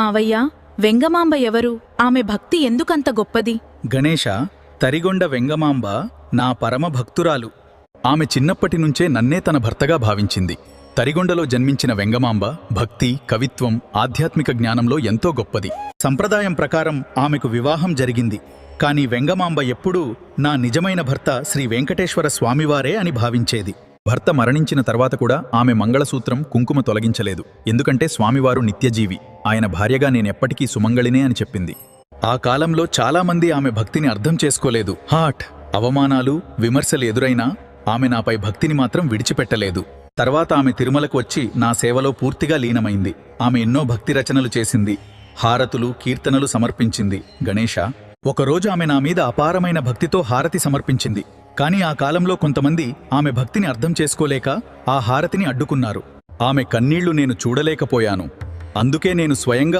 మావయ్య, వెంగమాంబ ఎవరు? ఆమె భక్తి ఎందుకంత గొప్పది? గణేశ, తరిగొండ వెంగమాంబ నా పరమ భక్తురాలు. ఆమె చిన్నప్పటినుంచే నన్నే తన భర్తగా భావించింది. తరిగొండలో జన్మించిన వెంగమాంబ భక్తి, కవిత్వం, ఆధ్యాత్మిక జ్ఞానంలో ఎంతో గొప్పది. సంప్రదాయం ప్రకారం ఆమెకు వివాహం జరిగింది. కాని వెంగమాంబ ఎప్పుడూ నా నిజమైన భర్త శ్రీ వెంకటేశ్వర స్వామివారే అని భావించేది. భర్త మరణించిన తర్వాత కూడా ఆమె మంగళసూత్రం, కుంకుమ తొలగించలేదు. ఎందుకంటే స్వామివారు నిత్యజీవి, ఆయన భార్యగా నేనెప్పటికీ సుమంగళినే అని చెప్పింది. ఆ కాలంలో చాలామంది ఆమె భక్తిని అర్థం చేసుకోలేదు. అవమానాలు, విమర్శలు ఎదురైనా ఆమె నాపై భక్తిని మాత్రం విడిచిపెట్టలేదు. తర్వాత ఆమె తిరుమలకు వచ్చి నా సేవలో పూర్తిగా లీనమైంది. ఆమె ఎన్నో భక్తి రచనలు చేసింది, హారతులు, కీర్తనలు సమర్పించింది. గణేశ, ఒకరోజు ఆమె నా మీద అపారమైన భక్తితో హారతి సమర్పించింది. కాని ఆ కాలంలో కొంతమంది ఆమె భక్తిని అర్థం చేసుకోలేక ఆ హారతిని అడ్డుకున్నారు. ఆమె కన్నీళ్లు నేను చూడలేకపోయాను. అందుకే నేను స్వయంగా